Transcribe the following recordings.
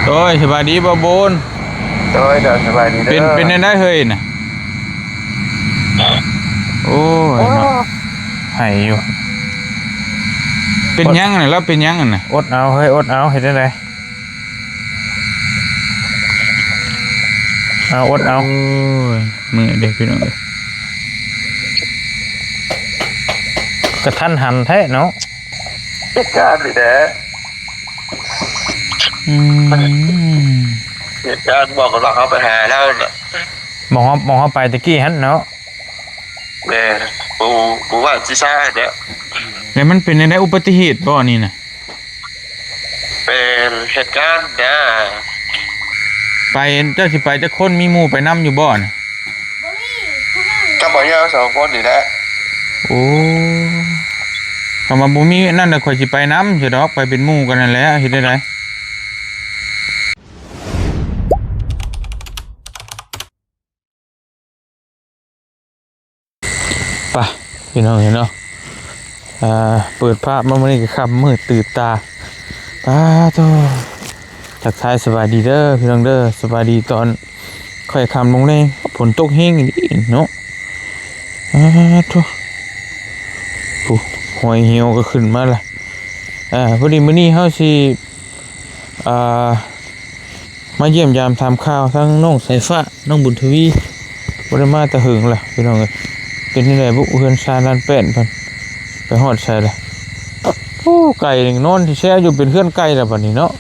โอ้ยสบายดีบ่โบนโอ้ยเดี๋ยวสบายดีเด้อเป็นได้เฮ้ยน่ะโอ้ยให้อยู่เป็นยังน่ะแล้วเป็นยังน่ะอดเอาเฮ้ยอดเอาเห็นได้ไงเอาอดเอาโอ้ยมือเด็กพี่น้องเลยกระทันหันแท้เนาะเหตุการณ์นี่แหละเหตุการณ์บอกกับเราเขาไปหาแล้วเนี่ยมองเข้าไปตะกี้ฮันเนาะแม่ปูว่าจีซ่าเนี่ยแล้วมันเป็นในอุบัติเหตุบ่นี่น่ะเป็นเหตุการณ์นะไปเจ้าสิไปจะคนมีหมู่ไปนำอยู่บ่น่ะก็บอกยาว2 คนนี่แหละโอ้คำว่าบ่มีนั่นน่ะข่อยสิไปนำสิดอกไปเป็นหมู่กันนั่นแหละเฮ็ดได้ไดไปพี่น้องเห็นเนาะเปิดภาพมาวันนี้ก็ค่ำมืดตื่นตาโธ่ทักทายสวัสดีเด้อพี่น้องเด้อสวัสดีตอนค่อยค่ำลงเลยฝนตกแห้งอีกเนาะโธ่หอยเหี่ยวก็ขึ้นมาละพอดีมื้อนี้เฮาสิมาเยี่ยมยามทำข่าวทั้งน้องสายฟ้าน้องบุญทวีบ่ได้มาแต่หึงล่ะพี่น้องเอ้ยเป็นนี่แหละบุเฮือนชาลานแป้นเพิ่นไปฮอดใส่ละโอ้ไก่นี่นอนที่แช่อยู่เป็นเฮือนไก่แล้วบัดนี้เนาะ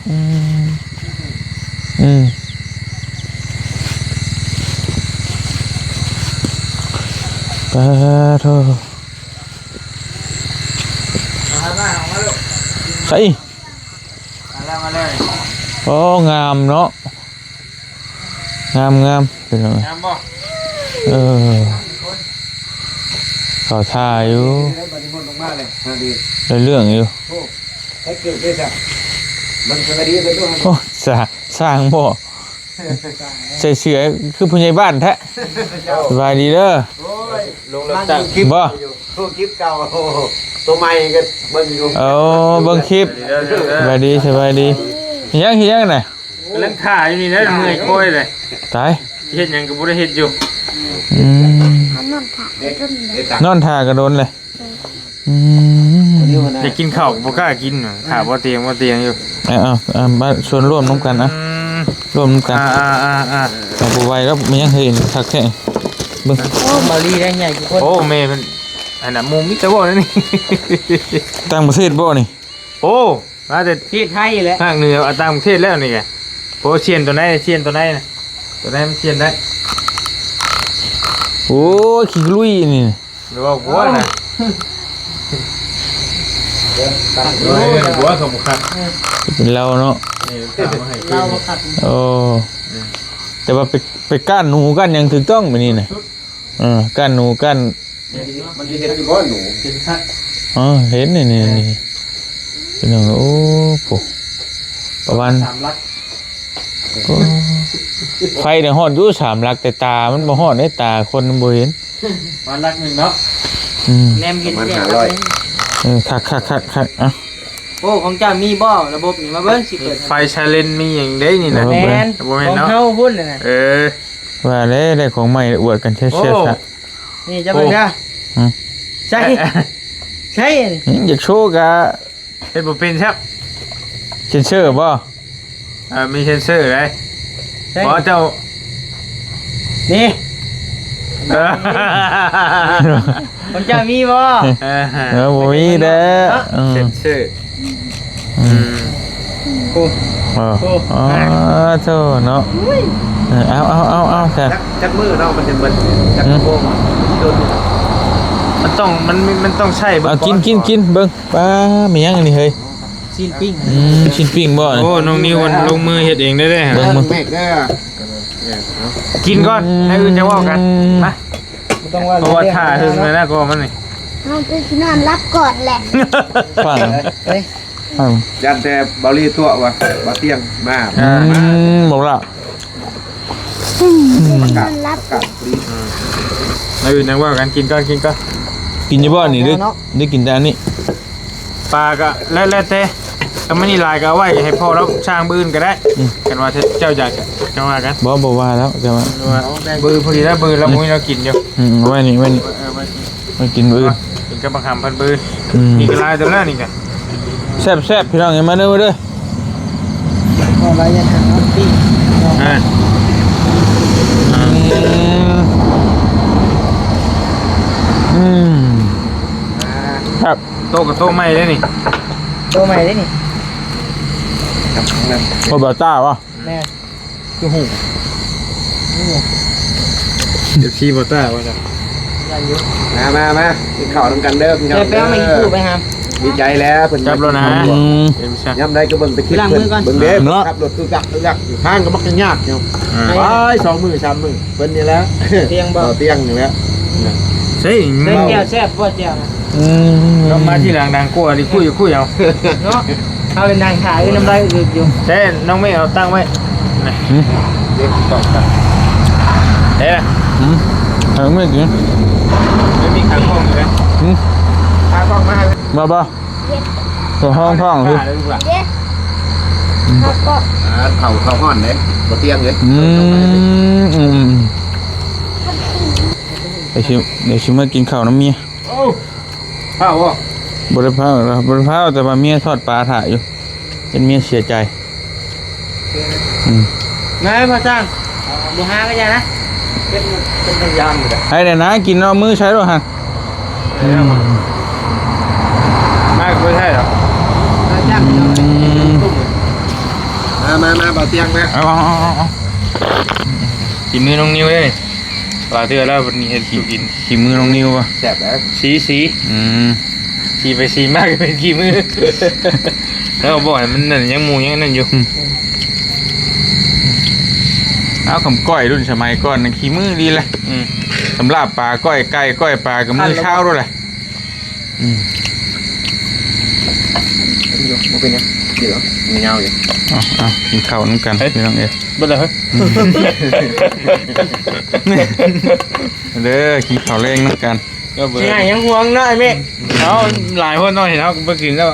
โธ่ใส่มาเลยโอ้งามเนาะงามเป็นยังไงงามบ่ขอท่าอยู่ได้เรื่องอยู่โอ้สร้างบ่ใส่เสื้อคือผู้ใหญ่บ้านแท้สบายดีเด้อลงแล้วตั้งคลิปบ่คลิปเก่าตัวใหม่ก็เบิ่งอยู่เบิ่งคลิปสบายดียังน่ะกำลังถ่ายอยู่นี่นะเมื่อยค่อยเลยตายเฮ็ดหยังก็บ่ได้เฮ็ดอยู่นอนท่าก็โดนเลยจะกินข้าวบ่กล้ากินถ่าบ่เตียงอยู่มาชวนร่วมน้ำกันนะร่วมน้ำกันผู้ไวแล้วมันยังเคยเห็นทักแท้โอ้มาลีได้ใหญ่กี่คนโอ้แม่มันอันน่ะมุมมิตรบ่นี่ต่างประเทศบ่นี่โอ้มาแต่ที่ไทยแหละภาคเหนือต่างประเทศแล้วนี่ไงโปเชียนตัวไหนนะตัวไหนมันเชียนได้โอ้ขี้ลุยนี่หรือว่าหัวนะหัวของบุคคลเป็นเราเนาะเราขัดโอ้แต่ว่าไปก้านหนูก้านยังถูกต้องแบบนี้นะก้านหนูก้านมันจะเห็นอยู่บ่หนูเป็นคัดเห็นนี่เป็นอย่างโอ้โหประมาณไฟเนี่ยฮอดอยู่3 ลักแต่ตามันบ่ฮอดได้ตาคนมันบ่เห็นวันลัก1เนาะแนมกินแค่คักโอ้ของเจ้ามีบ่ระบบนี่มาเบิ่งสิเปิดไฟไซเรนมีอย่างได้นี่นะแม่นของเฮาพุ่นน่ะว่าได้ของใหม่อวดกันเชื่อซะนี่จะเบิ่งใช่อยากโชว์กะเฮ็ดบ่เป็นครับเซ็นเซอร์บ่มีเซ็นเซอร์ได้บ่เจ้านี่ของเจ้ามีบ่บ่มีเด้อเซ็นเซอร์โอ้โธ่เนาะเอาจักมือเนาะมันจะเบิดจักโป่งมันต้องใช่กินเบิ่งป้ามียังอันนี้เฮ้ยชิ้นปิ้งบ่โอ้น้องนิวมันลงมือเฮ็ดเองได้ฮะเบิ่งเมฆเด้อกินก่อนให้อื่นจะว่ากันนะเพราะว่าท่าถึงเลยนะก็มันนี่เอาไปนอนรับก่อนแหละฟังยันแต่บาลีตัววะบาเตียงมาบอกละนอนรับก่อนให้อื่นจะว่ากันกินก่อนกินยี่บ้านนี่ได้กินแต่อันนี้ปลาก็แล้วแต่ ถ้าไม่นี่ลายก็เอาไว้ให้พ่อเราช่างบืนก็ได้กันว่าเจ้าอยากจะว่ากัน บ่ว่าแล้วจะมา บืนพอดีแล้วบืนแล้วมุ้ยเรากินอยู่ ไว้นี่ไม่กินมื้อ กินกับบังคับพันบืน นี่ นี่ก็ลายตัวนั้นนี่กัน แซ่บพี่น้องมาเด้อมาเด้อ พอไว้ยังทำน้ำปิ้ง ครับ โต๊ะกับโต๊ะไม้ได้นี่ ตัวใหม่ได้นี่ พอบาต้าวะ แม่ คือหูเดี๋ยวชี้บอต้าว่าจะ อายุ มากินข้าวนํกันเด้อพี่น้อง เจ๊แป้งมาอีกคู่ไปครับ ดีใจแล้วเพิ่น จับแล้วนะเอ็มช่าง ย่ำได้ก็เบิ่งไปคลิป ล้างมือก่อน เบิ่งเด้ครับรถตุกักอยู่ข้างก็มักจะยากเนาะไป2 มื้อ 3 มื้อเพิ่นนี่แล้ว เตียงบ่ เตียงนี่แล้ว ใช่ เส้นแก้วแซ่บบ่แก้วนะ ก็มาที่หลังดังกลัวดิคุยเอา เนาะเอาเป็นนางขายน้ำลายอึกอยู่ แต่น้องไม่เอาตั้งไว้เด็กตอกกันเด้อ ไม่กิน ไม่มีขันห้องอยู่นะพาห้องมาให้ มาบ่ตัวห้องคือ เด็ดแล้วก็ เข้าห้อนเด้บ่เตียงเด้ เดี๋ยวชิมมากินข้าวน้ำเมีย โอ้ข้าวอ่ะ บริภาคแต่ว่าเมียทอดปลาถ่ายอยู่เป็นเมียเสียใจ ไงพ่อจ้างบุหาก็ยังนะ เป็นพยายามอยู่ ให้เดี๋ยวนะกินเอามือใช้ด้วยฮะ มากไม่ใช่หรอ พ่อจ้าง มาบ่เตียงนะ เอา กินมือน้องนิ้วได้ปลาเตือแล้ววันนี้เห็นกิน ขี่มือน้องนิวป่ะ แซ่บแล้ว สีไปสีมากเป็นขี้มือแล้วบอกให้มันนั่นยังมูยังนั่นอยู่ เอาคำก้อยรุ่นสมัยก่อนนะขี่มือดีเลยสำหรับปลาก้อยไก่ก้อยปลากับมือเช้าด้วยเลย บ่เป็นหยังเดี๋ยวมีเงาอยู่ กินข้าวน้ำกันพี่น้องเอ๋ บ่ได้เฮ้ย เด้อกินข้าวแรงน้ำกัน ก็บ่ ยัง ได้ ยังห่วงเนาะไอ้เมฆ เอาหลายคนน้อยเห็นเขาไปกินแล้ว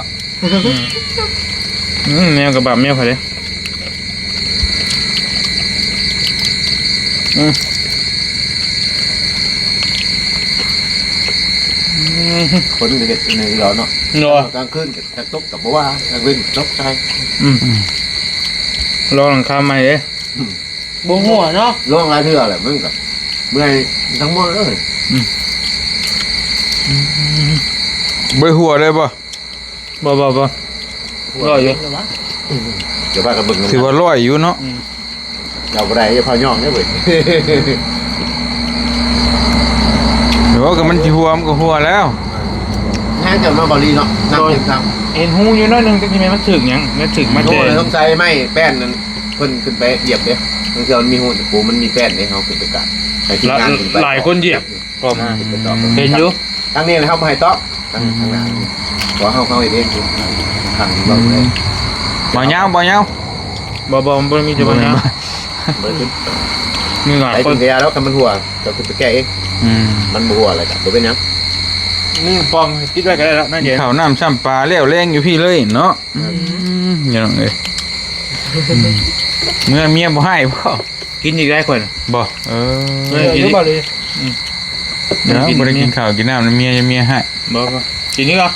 แมวกับแบบแมวใครเลย คนก็เฮ็ดในเราเนาะ รอก ลางคืนก็ตกกับบ่ว่ากลางคืนตกใจ รอหลังคาใหม่เด้ บ่หัวเนาะ ร้องหลายเทื่อแหละมึงก็เมื่อยทั้งหมดเลย ใบหัวเลยป่ะ บ่รออยู่ เดี๋ยวพากันเบิ่ง ถือว่าร้อยอยู่เนาะ เอาบ่ได้อย่าพาย่องเด้อเว้ย เดี๋ยวก็มันที่หัวมันก็หัวแล้ว แห้งเกิดมาบ่ลีเนาะนั่งเต็มทาง เอ็นหูอยู่น้อยนึงแต่ที่มันถึกยังมันถึกมา โน่ เจ เลยต้องใส่ไม้แป้นนั่นเพิ่นขึ้นไปเหยียบเด้บางทีมันมีหูตะปูมันมีแป้นให้เฮาขึ้นไปกัดไปที่งานขึ้นไป หลายคนเหยียบก็มา เห็ เห็ น น อ อยู่ ยู่ ทางนี้นะครับบ่ให้ต๊อกทางหน้าขอเฮาเฮ็ดเองทางบ่เลย บ่เงาบ่เงา บ่มีจะบ่ยัง บ่ขึ้น มีหลาย ไป ค ถึ น งแก่แล้วคันมันหัวก็ขึ้นไปแก้เองมันบ่หัวอะไรก็บ่เป็นหยัง นี่ปองคิดไว้ก็ได้แล้วน่าเย็น ข้าวน้ำซ้ำปลาเลี้ยวแรงอยู่พี่เลยเนาะอย่าลองเลยเมื่อเมียบ่ให้พ่อ กินอีกได้คน บ่กิน บ่เลย เดี๋ยวบ่ได้กินข้าวกินน้ำเมียให้ บ่กินนี่ก็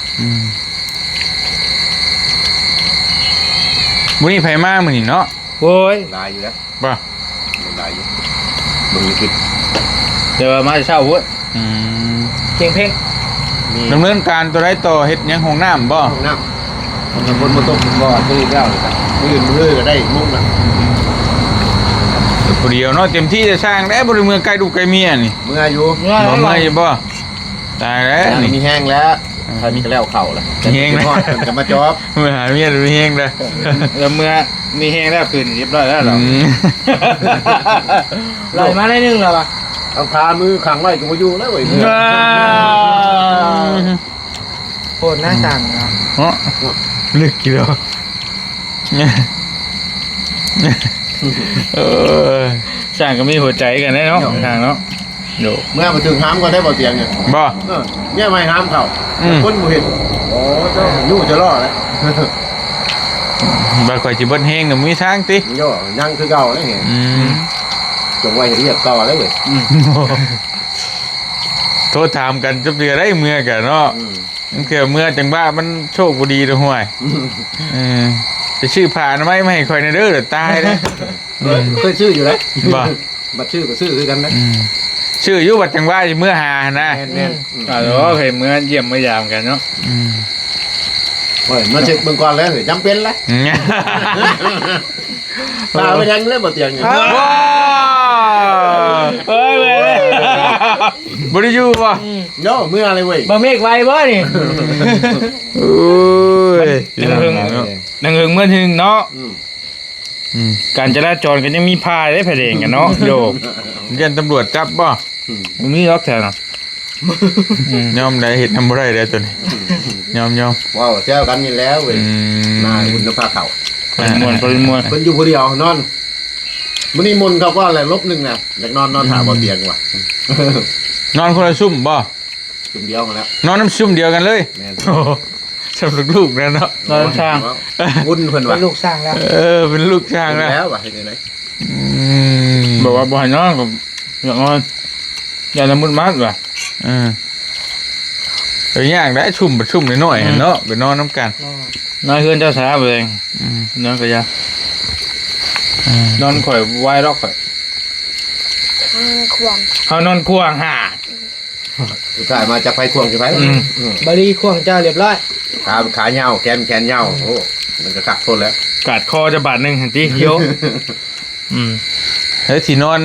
มื้อนี้ไผมามื้อนี้เนาะ โอ้ย ลายอยู่แล้ว บ่ ลายอยู่มึงคิด เดี๋ยวมาเช่าเว้ย เสียงเพลง มี ดำเนินการตัวใดต่อเฮ็ดหยังห้องน้ำบ่ ห้องน้ำมันคนบ่ตกบ่ตัวนี้แล้วเลยครับมื้อก็ได้มุ้งน่ะ ผู้เดียวเนาะเต็มที่จะสร้างได้บ่ได้เมืองไกลลูกไกลเมียนี่ มื้ออยู่ บ่เมื่อยบ่ตายแล้วนี่ มีแห้งแล้วถ้ามีก็แล้วเข้าแล้ว แห้งแล้ว มันจะมาจอบ เมื่อหาเมียดูแห้งเด้อ แล้วเมื่อมีแห้งแล้วคืนเรียบร้อยแล้วเหรอ ลอยมาได้นึงแล้วป่ะ เอาพามือขังไว้ก็บ่อยู่แล้วเว้ย โคตรน่าสั่งนะ เนาะลึกกี่ดอกสร้างก็มีหัวใจกันได้เนาะทางเนาะโย เมื่อมาถึงห้ามก็ได้บ่เตียงเนี่ย บ่ เนี่ยไม่ห้ามเขาคนบ่เห็นโอ้เจ้าอยู่จะรอดแล้ว บ่ค่อยสิเบิดแฮงน่ะมีทางติ ย่อยังคือเก่าแล้วไง จงไว้เรียบต่อแล้วเว้ย โทษถามกันจะเปลี่ยนได้เมื่อกันเนาะมันเกิดเมื่อจังบ้ามันโชคบ่ดีเด้อห่วยจะชื่อผ่านไหมไม่ให้คอยในเด้อเดี๋ยวตายนะ เคยชื่ออยู่แล้ว บ่ บัดชื่อก็ชื่อคือกันนะ ชื่ออยู่บัดจังว่าเมื่อหานะ แม่น เคยเมื่อเยี่ยมเมื่อยามกันเนาะ เฮ้ยมาเช็คเบิ่งก่อนแล้วเฮ้ยจำเป็นแล้วตาไปแทงเลยบ่เตียงนี่ ว้าเฮ้ยเว้ยบริยูป่ะ โย่เมื่ออะไรเว้ย บ่เมฆไวบ่นี่ โอ้ย นังหึงเมื่อถึงเนาะการจราจรก็ยังมีพายได้แผดงกันเนาะโยก ยันตำรวจจับป่ะ มันมีล็อกแถวเนาะ ยอมได้เห็นทำบ่ได้แล้วตัวนี้ยอม ว้าวแซวกันนี่แล้วเว้ยน่าคุณภาพเขา ปริมวล เพิ่นอยู่ผู้เดียวนอนมื้อนี้มนต์เขาก็อะไรลบหนึ่งน่ะอยากนอนหาบ่เตียงว่ะ นอนคนละซุ่มป่ะ จุ่มเดียวมาแล้ว นอนน้ำซุ่มเดียวกันเลย แม่น สำหรับลูกนะเนาะ นอนช่าง วุ่นเพิ่น เป็ ว่ะ นลูกสร้างแล้ว เป็นลูกช่าง เห็น นะ แล้วว่ะเห็นไหม บอกว่าบ่ให้นอนก็อยากนอนอย่าละมุดมัดว่ะ เอ้ยย่างได้ชุ่มบัดชุ่มหน่อยๆเนาะไปนอนน้ำกัน นอนเฮือนเจ้าสาวเองนอนก็ยานอนข่อยไว้รอกข่อย ควง เฮานอนควงห่า สุดท้ายมาจากไฟควงใช่ไหม บริควงเจ้าเรียบร้อย ขาเหย้าแขนเหย้าโอ้มันก็ขักทนแล้ว กาดคอจะบาดหนึงหันติโย เฮ้ยที่นอน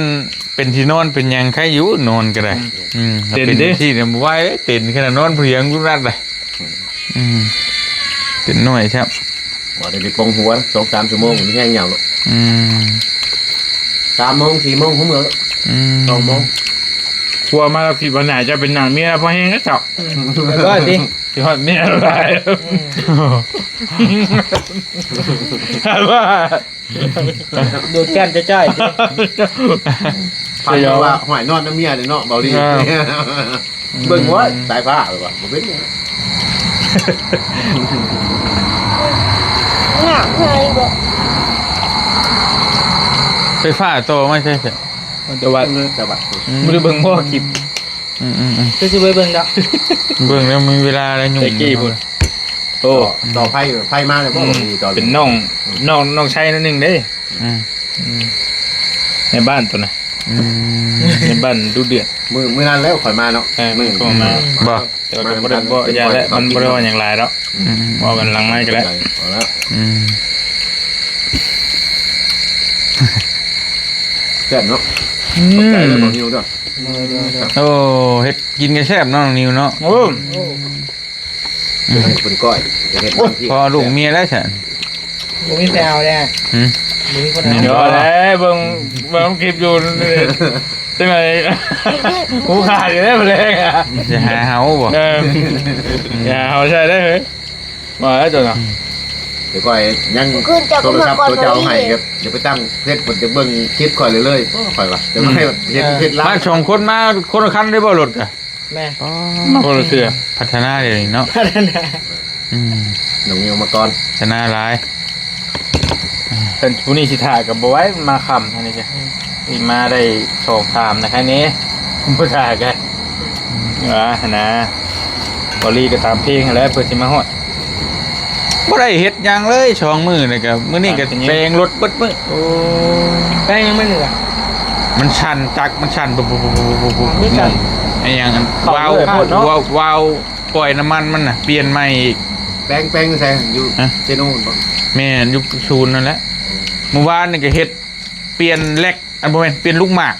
เป็นที่นอนเป็นหยังใครอยู่นอนก็ได้เป็นที่เนี่ยไหวได้เต็นขนาดนอนเพียงกุรัดเลยเต็นน้อยครับ ว่าได้ปงหัว2-3 ชั่วโมงมันแห้งเหย้าแล้ว3 โมง 4 โมงผมเหมือน2 โมง กลัวมาแล้วคิดว่าไหนจะเป็นหนังเมียพอแห้งก็เจาะ เรียบร้อยสิ ที่ฮอดเมียอะไรว่า ดูดแก้มจะจ้อยสิ พายว่าหอยนอนน้ำเมียเนี่ยเนาะเบาดีเบิ่งว่าสายฟ้าหรือเปล่าบ่เป็น หนักเลยบ่ ไฟฟ้าโตไม่ใช่เสีย แต่ว่า จะบัด ไม่ได้เบิ่งพ่อคลิป คือสิไปเบิ่งดอก เบิ่งแล้วมีเวลาอะไรยุ่ง ตะกี้พุ่นโอ้ ต่อไฟมาเลยพ่อมีต่อ เป็นน้องชายนั่นหนึ่งเด้ในบ้านตัวน่ะในบ้านดูเดือด มือนั้นแล้วข่อยมาเนาะ มือก็มา บ่ แต่ว่าก็บ่ได้บ่ยาและมันบ่ได้ว่าอย่างไรแล้วว่ากันหลังไม้ก็ได้ แล้ว แซ่บเนาะใจเลยบ่หิวด้วย โอ้เฮ็ดกินกันแซ่บเนาะน้องนิวเนาะ โอ้ เป็นก้อยจะเห็นที่ พอลูกเมียแล้วฉัน บ่มีแฟนเอาแน่บ่มีคนเอา เดี๋ยวแล้วเบิ่งคลิปอยู่จังได๋กูขาดอยู่ได้บ่แรงอ่ะ จะหาเฮาบ่ อย่าเอาใช่ได้เฮ้ยมาแล้วจ้ะ เดี๋ยวก้อยยัง ขึ้นจะ โทรศัพท์ตัวเจ้าให้ครับเดี๋ยวไปตั้งเพจผมจะเบิ่งคลิปข่อยเลยข่อยว่าเดี๋ยวให้เห็นเพจล่า มาสองคนมาคนละคันได้บ่รถอ่ะ แม่ บ่รู้สึก พัฒนาเดี๋ยวนี้เนาะ นั่นน่ะ หนุ่มเอามาก่อน พัฒนาหลาย เป็นผู้นี้สิถ่ายกับบ่ไว้มาค่ำอันนี้จ้ะอีมาได้2 3นะแค่นี้บ่ถ่ายกันนะบอลี่ก็ตามเพลงแล้วเพื่อสิมาฮอด บ่ได้เฮ็ดหยังเลยช่องมือนี่ก็มื้อนี้ก็แปลงรถเบิดมื้อ แป้งยังไม่เหลือ มันชันจักมันชันปุ๊บ ไม่ชัน ไอ้หยังวาววาวปล่อยน้ำมันมันน่ะเปลี่ยนใหม่อีก แป้งใส่อยู่เจนูนบ่ แม่นยุคศูนย์นั่นแหละเมื่อวานนี่ก็เฮ็ดเปลี่ยนแลกอันบ่แม่นเปลี่ยนลูกหมาก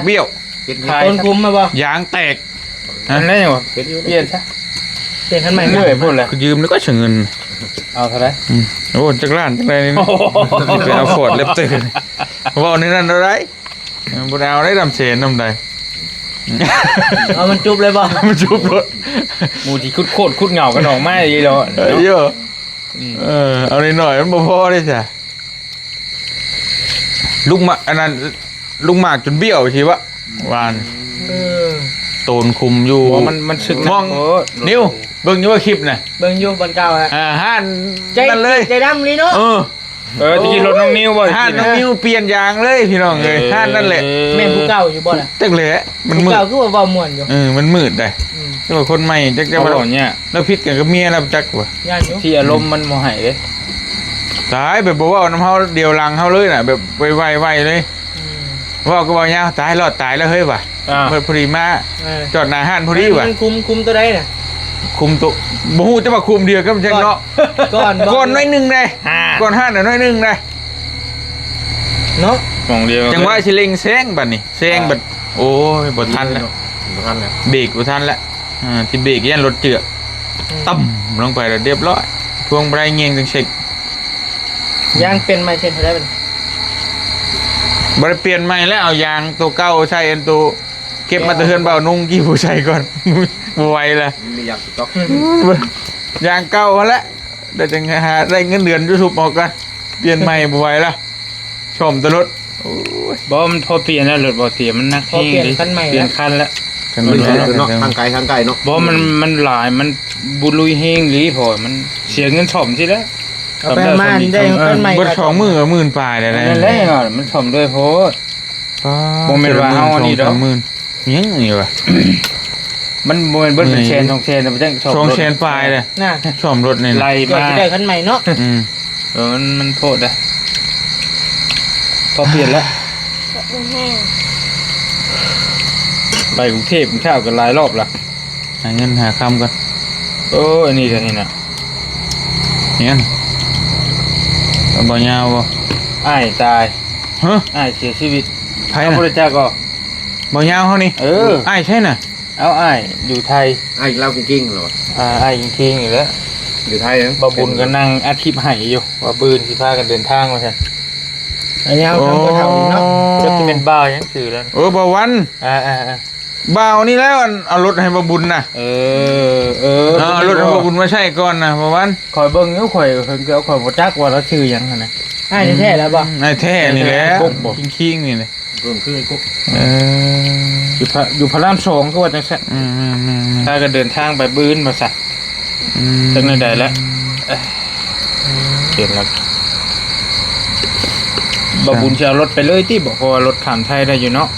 เบี้ยว เป็น ต้นคุมมาบ่ ยางแตก อันนั้นยังวะเปลี่ยนซะ เปลี่ยนคันใหม่ เรื่อยพูดเลย ก็ยืมแล้วก็เฉเงิน เอาเท่าไหร่ โอ้จักล้านจักไรนี่ไปเอาฟอร์ดเล็บตื่นว่านี่นั่นอะไรบ่ได้เอาได้ดำเสนดำใด เอามันจุบเลยบ่ มันจุบรถ หมูที่คุดโคตรคุดเหงากันออกมาดีแล้ว เยอะเอาหน่อยมันบ่พอได้จ้ะลูกหมากอันนั้นลูกหมากจนเบี้ยวใช่ปะวาน เออ โตนคุมอยู่ บ่มันชึก มองนิ้วเบิ่งอยู่ว่าคลิปน่ะ เบิ่งอยู่บนเก่าฮะ ห้าน ใจ นั่นเลย ใจดำเลยเนาะ ตะกี้รถน้องนิ้วบ่ ห้านน้องนิ้วเปลี่ยนยางเลยพี่น้องเอ้ยห้านนั่นแหละ แม่นผู้เก่าอยู่บ่ล่ะ จักเลยมัน ผู้ มืด เก่าคือว่าเว้าม่วนอยู่ มันมืดได้แต่ว่าคนใหม่จักจะ บ่ มา หลอนเนี่ย แล้วพิษกันกับเมียแล้วจักว่า ย่านอยู่ ที่อารมณ์มันบ่ให้เด้ ตายแบบบอกว่าน้ำเฮาเดียวลังเฮาเลยน่ะแบบไวๆเลยว่าก็บอกยาวตายรอดตายแล้วเฮ้ยว่ะเพิ่นพอดีมาจอดหน้าห้านพอดีว่ะ มันคุมตัวใดน่ะ คุมตัวบ่ฮู้จะมาคุมเดียวกับจังเนาะ ก่อนน้อยนึงได้ก่อนห้านน่ะน้อยนึงได้ เนาะ มองเดียว จังว่าสิเล็งแซงบัดนี้แซงบัดโอ้ยบ่ทันแล้ว บ่ทันแล้ว เบรกบ่ทันแล้วที่เบรกยันรถเจือกต่ำลงไปแล้วเรียบร้อยพวงมาลัยเงียงจังเช็ค ย่างเป็นไม้เช่นเท่าไรเป็น บริเปลี่ยนใหม่แล้วเอายางตัวเก่าใช้อันตัวเก็บมาแตะเฮือนเบานุ่งกี่ผู้ใช้ก่อน บ่ไหวละ มีอยากสต๊อก ยางเก่าหั่นละเดี๋ยวจะหาได้เงินเดือนยูทูบออกกันเปลี่ยนใหม่บ่ไหวละชมตลอดโอ้ย บ่มันพอเปลี่ยนแล้วรถบ่เสียมันนัก พอเปลี่ยนคันใหม่ เปลี่ย แล้ น ว คันแล้ว กัน มัน บ่ คือ ได้ เนาะทางไกลเนาะ บ่มันหลายมันบุลุยเฮงหรือพอมันเสียเงินซ่อมสิแล้ว เอาไปมาได้คันใหม่ เบิด2 มื้อก็10,000ปลายได้ นั่นแหละมันซ่อมด้วยโพด บ่แม่นว่าเอาอันนี้ดอก 20,000ยังนี่วะ มันบ่แม่นเบิดเป็นแชน2แชนแต่มันจังซ่อม สองแสนปลายเลย น่ะ ซ่อมรถนี่นะ ไล่ เกิด มา จะได้คันใหม่เนาะ มันโพดอ่ะพอเปลี่ยนแล้ว แห้ง ไปกรุงเทพกินข้าวกันหลายรอบละ หาเงินหาคำก่อน โอ้อันนี้ก็นี่นะ เนี่ยบ่ยาวบ่ อ้ายตาย ฮะ อ้ายเสียชีวิต ไผ พระ น่ะ พุทธเจ้าก็ บ่ยาวเฮานี่ อ้ายใช่น่ะ เอาอ้ายอยู่ไทย ไอ้เล่ากิ้งๆเหรอ อ้ายจริงๆอยู่แล้ว อยู่ไทยนะ บ่บุญก็นั่งอาทิตย์ให้อยู่ว่าบืนสิพากันเดินทางว่าซั่น อันนี้เอาทำตัวเท่านี้เนาะ จักสิเป็นบ้าวยังชื่อแล้ว บ่วัน อ่า บ่าวนี่แล้วเอารถให้บ่บุญน่ะ เออ เอารถให้บ่บุญมาใช้ก่อนน่ะบ่วัน คอยเบิ่งอยู่ข่อยเพิ่นก็เอาข่อยบ่จักว่าเราชื่อหยังหั่นน่ะ อ้ายแท้ๆแล้วบ่ ไอ้แท้นี่แหละ กุ๊กบ่ คิงๆนี่แหละ เพิ่มขึ้นกุ๊ก อยู่พระราม2ก็ว่าจังซั่น ถ้าก็เดินทางไปบื้นมาสักจังในใดแล้วเขียนแล้วบบุญจะเอารถไปเลยที่บอกเพราะว่ารถขามไทยได้อยู่เนาะ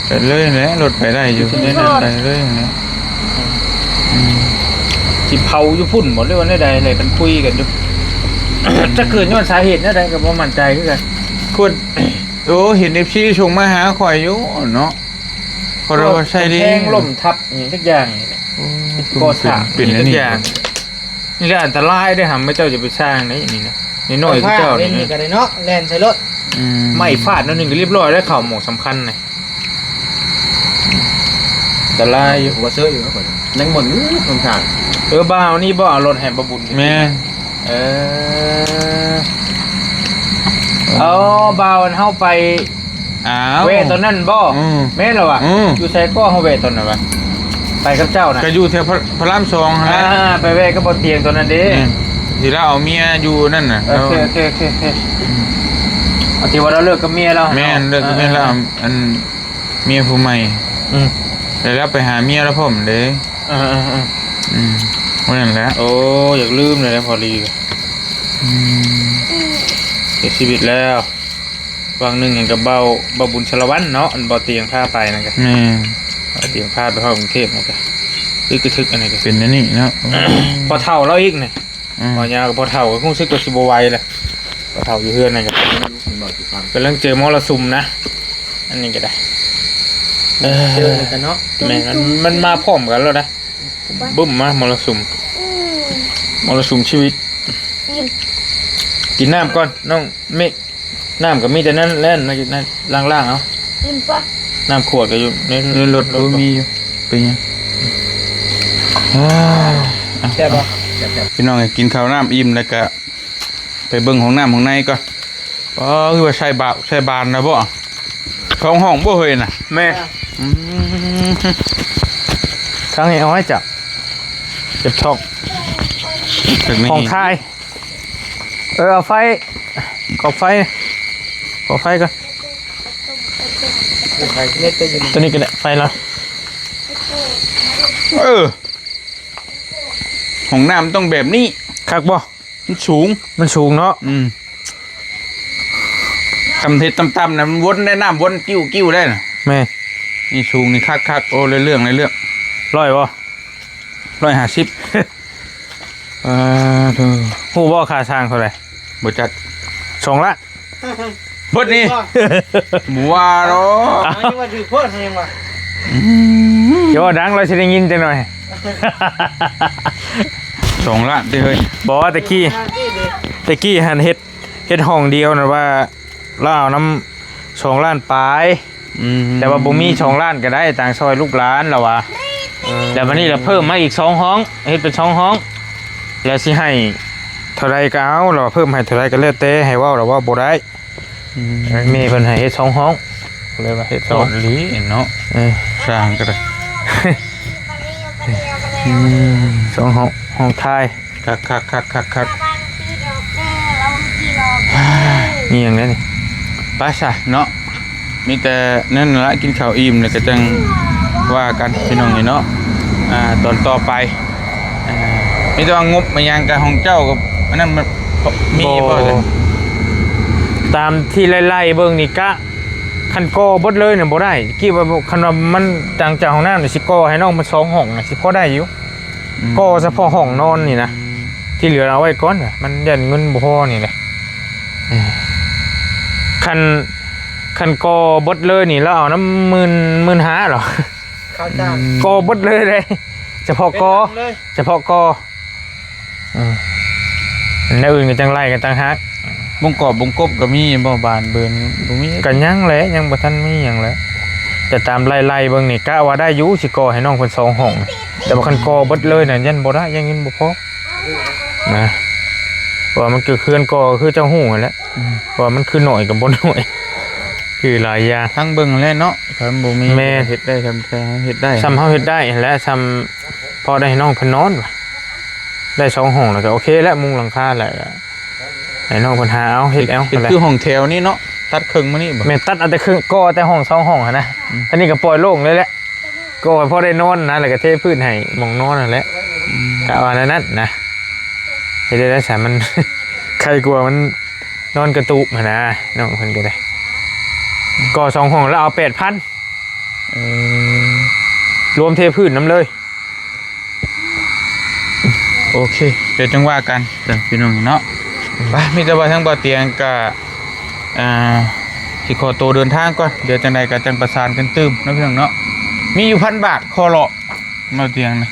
ไปเลยแหละรถไปได้อยู่ไปเลยนะ สิเผาอยู่พุ่นหมดเลยวันใดอะไรกันคุยกันอยู่ จะเกิดย้อนสาเหตุอะไรก็บ่มั่นใจคือกัน คนโอ้เห็น FC ชงมาหาข่อยอยู่เนาะเขาเราใช่ดิ แทงล่มทับอย่างทุกอย่างก็สร้าง เป็น ทุ นี่ กอย่างนี่แหละอันตรายได้หำไม่เจ้าจะไปสร้างนี่นี่นะนี่น้อยคือเจ้า เล่น นี่ นี่ก็ได้เนาะแล่นใส่รถ ไม่ฟาดนั่นหนึ่งก็เรียบร้อยได้ข่าวหมกสำคัญเลยแต่ลายอยู่ ผมว่าเสื้ออยู่ครับผมยังหมดนี้ตรงทาง บ้าวนี่บ่เอารถแห่บบุญ แม่ เอาบ่าวเฮาไป อ้าว เวตอนนั้นบ่แม่นเหรอวะอยู่ไสก็เฮาเวตอนนั้นวะไปกับเจ้านะ ก็อยู่แถวพระราม2หั่นแหละ ไปเวก็บ่เตียงตอนนั้นเด้ ที่เราเอาเมียอยู่นั่นน่ะ โอเคเอาที่ว่าเราเลิกกับเมียแล้ว แม่นเลิกกับเมียแล้วอันเมียผู้ใหม่แล้วไปหาเมียแล้วผมเด้ว่านั่นแหละ โอ้อยากลืมเลยนะพอลีเสียชีวิตแล้ววังหนึ่งเห็นกับเบาบุญชลวันเนาะอันเบาเตียงผ้าไปนั่นกัน แม่ เตียงผ้าไปเข้ากรุงเทพนั่นกันอีกกระทึกอันไหนกัน เป็นนี่เนาะ พอเท่าแล้วอีกเนี่ยพอยาวกับพอเท่าก็คงซึกตัวสิบไวเลยพอเท่าอยู่เฮือนนั่นกัน บอกสิฟัง กำลังเจอมรสุมนะอันนี้ก็ได้ เจอกันเนาะ แม่มันมาพร้อมกันแล้วนะบึ้มมามรสุมชีวิต กินน้ำก่อนน้องเมฆน้ำก็มีแต่นั้นเล่นนั่นล่างๆเอา กินปะ น้ำขวดก็อยู่ใน รถก็มีอยู่เป็นยัง แซ่บบ่ พี่น้องกินข้าวน้ำอิ่มแล้วก็ไปเบิ่งของน้ำของในก่อนคือว่าใช่บานนะบ่ท้องห้องบ่เฮยน่ะ แม่ครั้งนี้เอาให้จับช่องของไทยเอาไฟขอไฟก่อน เน็ตตัวอยู่ ตัวนี้ก็ได้ไฟแล้ว ห้องน้ำต้องแบบนี้ คักบ่ มันสูง มันสูงเนาะ ทำเทต่ำๆนะมันวนได้น้ำวนกิ้วได้น่ะ แม่ นี่สูงนี่คักโอ้เรื่องร้อยบ่ 150เธอ ฮู้บ่ค่าสร้างเท่าไหร่ บ่จัด 2ล้าน เบิดนี่บัวเนาะ อันนี้ว่าถือโพ่นยังวะ เดี๋ยวดังเราสิได้ยินจังหน่อย 2 ล้านเฮ้ย บอกว่าตะกี้หันเฮ็ดห้องเดียวนะว่าเราเอาน้ำ2ล้านปลายแต่ว่าบ่มี2ล้านก็ได้ต่างซอยลูกหลานแล้วว่าแต่วันนี้เราเพิ่มมาอีก2ห้องเฮ็ดเป็น2ห้องแล้วสิให้เท่าไรก็เอาเราเพิ่มให้เท่าไรก็แล้วแต่ให้เว้าเราว่าบ่ได้มีเพิ่นให้เฮ็ด2ห้องเลยว่าเฮ็ด สอนลีเนาะสร้างก็ได้ 2ห้องท้าย คักนี่อย่างนี้นี่ ไปซะเนาะมีแต่นั่นละกินข้าวอิ่มแล้วก็จังว่ากันพี่น้องนี่เนาะตอนต่อไปมีแต่ว่างบมายังกับของเจ้ากับอันนั้นมันมีบ่เลย ตามที่ไล่ๆเบิ่งนี่กะคันกอบดเลยเนี่ยบ่ได้กี่ว่าคันว่ามันจังจากห้องน้ำนี่สิกอให้น้องมัน2ห้องน่ะสิพอได้อยู่กอเฉพาะห้องนอนนี่นะที่เหลือเอาไว้ก่อนน่ะมันยันเงินบ่พอนี่แหละคันกอบดเลยนี่แล้วเอาน้ำ15,000หรอ ข้าวจ้าง กอบดเลยเฉพาะกอเฉพาะกอในอื่นก็จังไล่กันต่างหาก บงกอบบงกบก็มีบ่บานเบิ่นบ่มี กันยังแหละยังบ่ทันมีหยังแหละแต่ตามไล่ๆเบิ่งนี่กะว่าได้อยู่สิก่อให้น้องเพิ่น2ห้องแต่ว่าคันก่อเบิดเลยน่ะยันบ่ได้ยังเงินบ่พอนะว่ามันคือเคลื่อนก่อคือเจ้าฮู้นั่นแหละว่ามันคือหน่อยกับบ่หน่อยคือหลายอย่าง ทั้งเบิ่งแล้วเนาะคันบ่มี แม่ เฮ็ดได้ทำแท้เฮ็ดได้ ซ้ำเฮาเฮ็ดได้และซ้ำพอได้ให้น้องเพิ่นนอนว่ะได้2ห้องแล้วก็โอเคแล้วมุงหลังคาแล้วให้น้องเพิ่นหาเอาเฮ็ดเอา เฮ็ด แหละ คือห้องแถวนี่เนาะตัดครึ่งมานี่บ่ แม่ตัดเอาแต่คือก่อแต่ห้อง2ห้องหั่นนะอันนี้ก็ปล่อยโล่งเลยแหละก่อให้พอได้นอนนะแล้วก็เทพื้นให้หม่องนอนนั่นแหละกะว่านั้นนะเฮ็ดได้ซะมัน ใครกลัวมันนอนกระตุกหั่นนะน้องเพิ่นก็ได้ก่อ2ห้องแล้วเอา 8,000รวมเทพื้นนํเลย โอเคเดี๋ยวจังว่ากันเด้อพี่น้องเนาะไปมีแต่ว่าทั้งบ่อเตียงก็สิขอตัวเดินทางก่อนเดี๋ยวจังใดก็จังประสานกันตื้มเนาะพี่น้องเนาะมีอยู่1,000 บาทคอเลาะบ่อเตียงนะ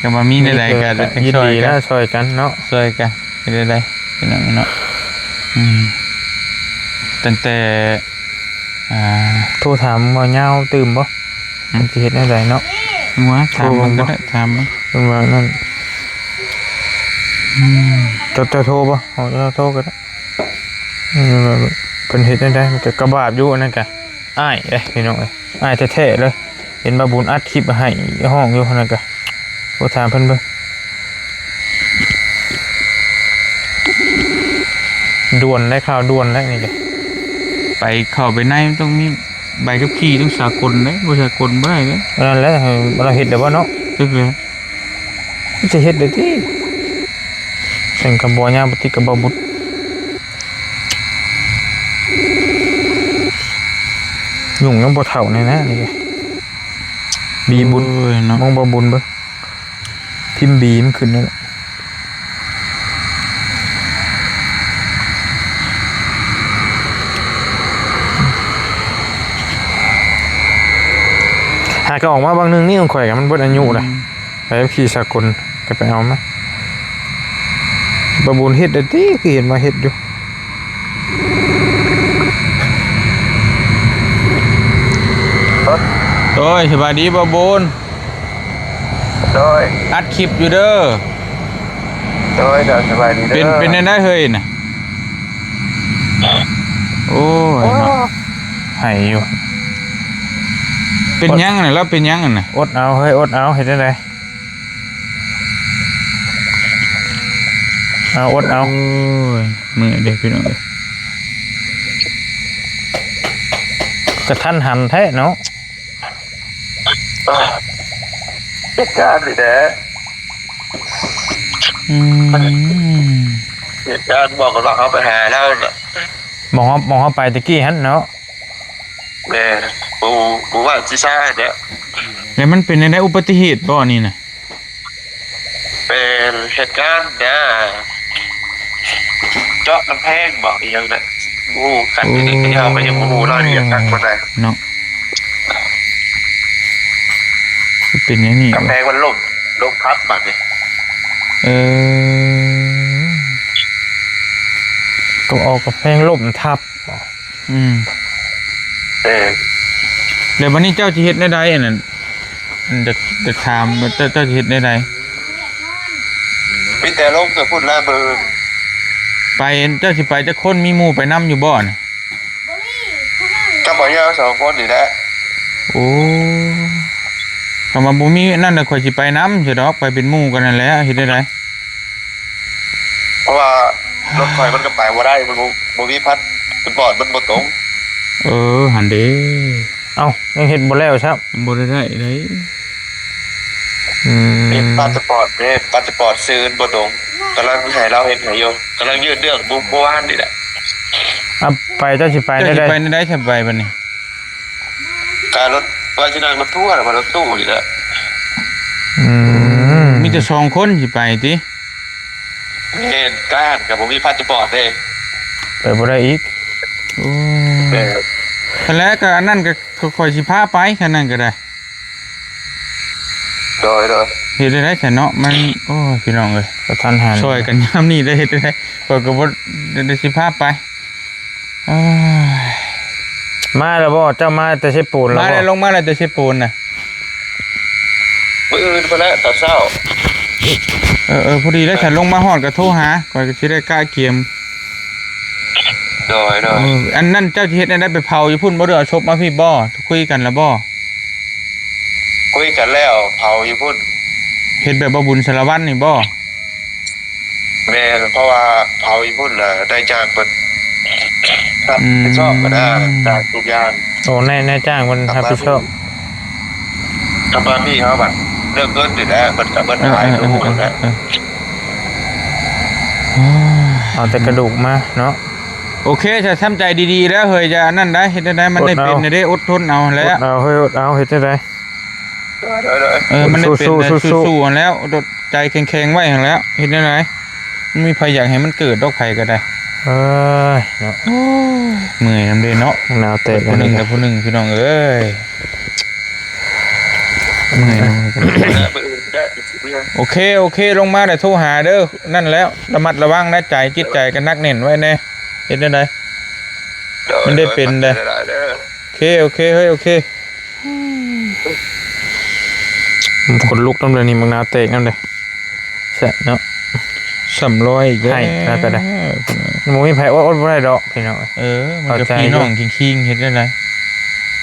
ก็มามีได้ๆก็จะ ยิน ช่วย ดี กั นะ น ช่วยกันเนาะ ช่วยกันไปได้ๆพี่น้องเนาะตั้งแต่โทรถามว่าเหงาตื่มบ่มันสิเฮ็ดแนวใดเนาะ ว่าถามมันก็ได้ถามมัน เพิ่นว่านั่นจะโทรบ่เอาจะโทรก็ได้เพิ่นเฮ็ดได้มันก็กระบาบอยู่อันนั้นก็อ้ายเด้พี่น้องเอ้ยอ้ายแท้ๆเลยเห็นบ่าบุญอัดคลิปให้ห้องอยู่หั่นน่ะก็บ่ถามเพิ่นเบิ่งด่วนได้ข่าวด่วนแล้วนี่ก็ ไปเข้าไปในมันต้องมีใบขับขี่ต้องสากลเลยบ่สากลบ่ได้เลย นั่นแหละเราเฮ็ดได้บ่เนาะ ตึกเลย มันจะเฮ็ดได้ติเส้นกับบ่ยาวบ่ติกับบ่บุดยุ่งยังบ่เท่าแน่นะนี่ก็บีบุญ โอ้ยเนาะ มองบ่บุญเบิ่งพิมพ์บีมันขึ้นนั่นแหละหากก็ออกมาบางนึงนี่ต้องข่อยกันมันเบิดอายุเลยไปขี่สากลก็ไปเอามาบ่บุญเฮ็ดได้ติคือเห็นมาเฮ็ดอยู่ โอ้ยสบายดีบ่บูน โดย อัดคลิปอยู่เด้อ โดยเดี๋ยวสบายดีเด้อ เป็นได้เฮ้ยน่ะโอ้ยเนาะ ให้อยู่ เป็นยังน่ะแล้วเป็นยังน่ะ อดเอาเฮ้ยอดเอาเฮ็ดได้ไดเอาอดเอา โอ้ยมือเด็กพี่น้องเอ้ย กระทันหันแท้เนาะ เหตุการณ์นี่แหละ อืม เหตุการณ์บอกกับเราเขาไปหาแล้วน่ะ มองเข้าไปตะกี้ฮั่นเนาะ แม่ปูว่าซีซ่าเนี่ย แล้วมันเป็นในอุบัติเหตุบ่นี่น่ะ เป็นเหตุการณ์นะเจาะกำแพงบอกอีกอย่างนะงูกัดที่นี่ที่เอาไปยังงูเราเนี่ยกัดคนไหน เนาะเป็นอย่างนี้ กำแพงมันล่มพับแบบนี้ เออก็ออกกับแพงล่มทับอืม เออ แล้ววันนี้เจ้าจะเฮ็ดได้ใดอันนั้นจะถามว่าเจ้าจะเฮ็ดได้ใด มีแต่ล่มแต่พูดแล้วเบอร์ ไปเจ้าสิไปจะคนมีหมู่ไปนํอยู่บ่น่ะ กับบอกยาสองคนนี่แหละ โอ้คำว่าบ่มีนั่นน่ะข่อยสิไปนํสิดอกไปเป็นหมู่กันนั่นแหละเฮ็ดได้ใด เพราะว่ารถไฟมันก็ไปว่าได้มันบ่มีพัดเป็นบอดมันบ่ตรง เออหันเด้เอ้ายังเฮ็ดบ่แล้วครับบ่ได้ได้มีพาสปอร์ตเนี่ยพาสปอร์ตซื้อบ่ตรงกำลังให้เราเห็นให้อยู่กำลังยืดเรื่องบ่ว่านนี่แหละ อ่ะไปเจ้าสิไปได้ไปได้ใช่ไปบัดนี้ การรถว่าสินั่งรถทัวร์หรือว่ารถตู้นี่แหละ มีแต่2คนสิไปติ เห็นการกับบ่มีพาสปอร์ตเด้ ไปบ่ได้อีกโอ้ เออ คันแล้วก็อันนั้นก็ค่อยสิพาไปคันนั้นก็ได้ โดย เฮ็ดได้แค่เนาะมันโอ้ยพี่น้องเอ้ยก็ทันหันช่วยกันยามนี้ได้เฮ็ดได้ก็บ่ได้สิพาไปอ้ายมาแล้วบ่เจ้ามาแต่เชฟปูนแล้วบ่มาแล้วลงมาแล้วแต่เชฟปูนน่ะ มื้ออื่นพุ่นแหละตอนเช้า พอดีแล้วฉันลงมาฮอดก็โทรหาก่อนก็สิได้กล้าเกียม โดย อันนั้นเจ้าสิเฮ็ดได้ไปเผาอยู่พุ่นบ่ได้เอาศพมาพี่บ่คุยกันแล้วบ่ คุยกันแล้วเผาอยู่พุ่น เฮ็ดแบบบ่บุญสารวัตรนี่บ่ แม่เพราะว่าเผาอยู่พุ่นน่ะได้จากเพิ่นครับชอบก็ได้จากทุกอย่าง โอ้นายจ้างมันรับผิดชอบ ทำมาพี่เขาแบบเลิกเกินอยู่แล้วมันกับมันหายดูแล้ว เอาแต่กระดูกมาเนาะโอเคจะทำใจดีๆแล้วเฮ้ยจะนั่นได้เฮ็ดได้มันได้เป็นได้อดทนเอาแล้วเอาเฮ้ยอดเอาเฮ็ดได้มันได้เป็นสู้ๆแล้วอดใจแข็งๆไว้หั่นแล้วเฮ็ดได้ไรมันมีไผอยากให้มันเกิดดอกไผก็ได้เอ้ยเนาะเมื่อยนำเด้เนาะหนาวเตะผู้นึงกับผู้นึงพี่น้องเอ้ยเมื่อยนำโอเคลงมาได้โทรหาเด้อนั่นแล้วระมัดระวังนะใจจิตใจกันนักแน่นไว้แน่เฮ็ดได้ไดมันได้เป็นเด้อโอเคเฮ้ยโอเคคนลุกน้ำเลยนี่มังนาวเตะน้ำเลยแซ่เนาะ300อีกแล้วให้ก็ได้หมูมีไผอดบ่ได้ดอกพี่น้องมันก็พี่น้องคิงๆเฮ็ดได้ได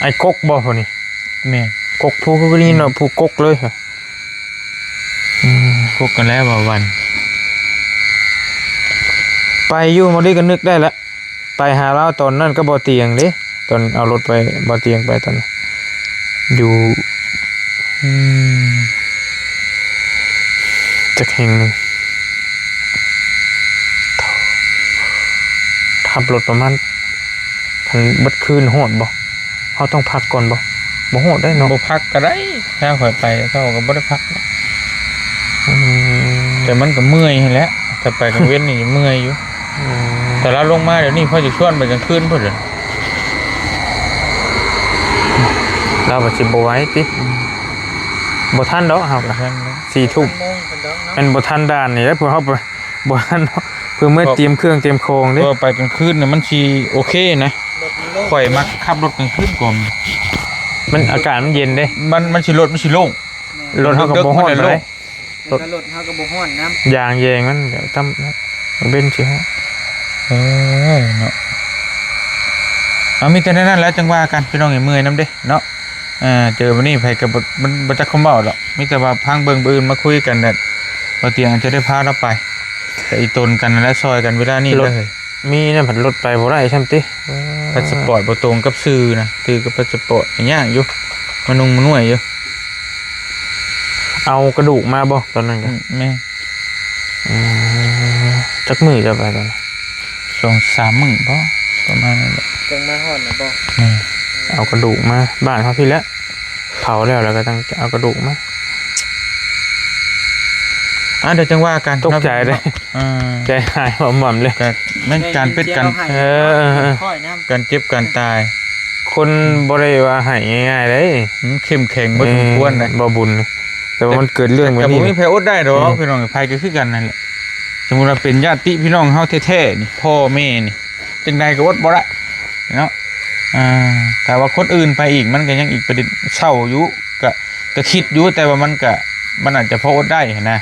ไอ้กกบ่พุ่นนี่แม่กกผู้คือนี่เนาะผู้กกเลยค่ะกกกันแล้วบ่วันไปอยู่มื้อนี้ก็นึกได้ละไปหาเราตอนนั้นก็บ่เตียงเด้ตอนเอารถไปบ่เตียงไปตอนอยู่จักแห่งนึงขับรถประมาณคันบัดคืนโหดบ่เฮาต้องพักก่อนบ่โหดได้เนาะบ่พักก็ได้ถ้าข่อยไปเจ้าก็บ่ได้พักแต่มันก็เมื่อยให้แล้วถ้าไปกลางเว้นนี่เมื่อยอยู่แต่เราลงมาเดี๋ยวนี้พอจะชวนไปกลางคืนพุ่นเราก็สิบ่ไหวติบ่ทันดอกเฮาก็4 ทุ่มเป็นบ่ทันด่านนี่แล้วเพิ่นเฮาไปบ่ทันเพิ่นเมื่อเตรียมเครื่องเตรียมโครงเด้ไปกลางคืนน่ะมันสิโอเคนะข่อยมักขับรถกลางคืนก่อนมันอากาศมันเย็นเด้มันสิรถมันสิโล่งรถเฮาก็บ่ฮ้อนเลยรถเฮาก็บ่ฮ้อนน้ำยางแยงมันเดี๋ยวตำเบ้นสิฮะเนาะมีแต่นั้นแล้วจังว่ากันพี่น้องเมื่อยนำเด้เนาะเจอวันนี้ไผก็มันบ่จักคำเว้าดอกมีแต่ว่าพังเบิ่งอื่นมาคุยกันน่ะบ่เตียงจะได้พาเราไปแต่อีตนกันและซอยกันเวลานี้เลยมีเนี่ยผัดรถไปบ่ได้ใช่มั้ยติพาสปอร์ตบ่ตรงกับชื่อนะถือกับพาสปอร์ตยากอยู่มันนุ่งมันหน่วยอยู่ เอากระดูกมาบ่ตอนนั้นก็ แม่ จักมือจะไปตอนนั้น 2-3 มื้อบ่ประมาณนั้นแหละ จังมาฮอดนะบ่ แม่ เอากระดูกมาบ้านเขาพี่แล้วเผาแล้วก็ต้องเอากระดูกมา เดี๋ยวจังว่ากัน ตกใจเลย ใจหายหม่อมๆเลย ก็แม่นการเป็นกัน ค่อยน้ำ การเจ็บการตาย คนบ่ได้ว่าใหายง่ายๆเลย เข้มแข็งบ่สมควรนะ บ่บุญแต่ว่ามันเกิดเรื่องแบบ แต่บ่ นี้ มีไผอดได้ดอกพี่น้องไผก็คือกันนั่นแหละสมมุติว่าเป็นญาติพี่น้องเฮาแท้ๆนี่พ่อแม่นี่จังใดก็อดบ่ได้เนาะแต่ว่าคนอื่นไปอีกมันก็ยังอีกประเด็นเศร้าอยู่ก็คิดอยู่แต่ว่ามันอาจจะพออดได้นะ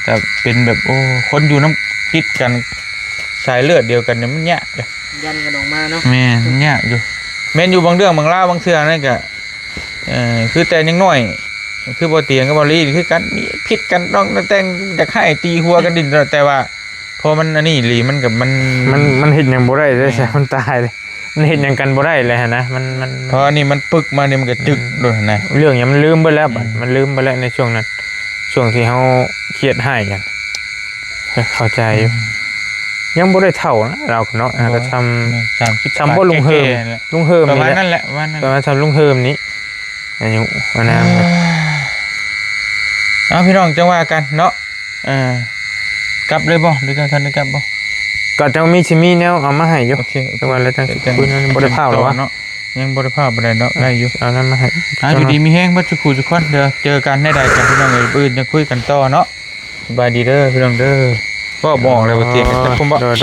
แต่เป็นแบบโอ้คนอยู่น้ำติดกันสายเลือดเดียวกันเนี่ยมันยากเลย ยันกันออกมาเนาะ แม่นยากอยู่แม่นอยู่บางเรื่องบางราวบางเทื่อนั่นก็คือแต่ยังน้อยคือบ่เตียงกับบ่ลีคือกันมีผิดกันต้องแต่งอยากให้ตีหัวกันดินแต่ว่าพอมันอันนี้อีหลีมันกับมันเห็นหยังบ่ได้เลยใช่มันตายเลยมันเห็นหยังกันบ่ได้เลยนะมัน เพราะอันนี้มันปึกมาเนี่ยมันก็จึกโดนนะ เรื่องอย่างมันลืมไปแล้วบัดมันลืมไปแล้วในช่วงนั้นช่วงที่เขาเครียดให้กันเข้าใจอยู่ยังบ่ได้เท่านะเราเนาะก็ทำบ่ลุงเฮิมประมาณ นี่ นั่น แห แห ละ ละว่านั่น ประมาณทำลุงเฮิมนี้อายุวันนั้น พี่น้องจังว่ากันเนาะกลับเลยบ่หรือจังทันได้กลับบ่ ก็จะมีแนวเอามาให้อยู่ โอเค แต่ว่าแล้วจังคุยนั้นบ่ได้เผาหรอวะ เนาะยังบ่ได้พาบ่ได้เนาะได้อยู่ เอานั้นมาให้ อยู่ดีมีแห้งบ่จุกจุกคนเดี๋ยวเจอกันได้ใดกันพี่น้องเอ้ยปืนจะคุยกันต่อเนาะสบายดีเด้อพี่น้องเด้อบ่บอกเลยว่าเตียงแต่ผมบ่ โดย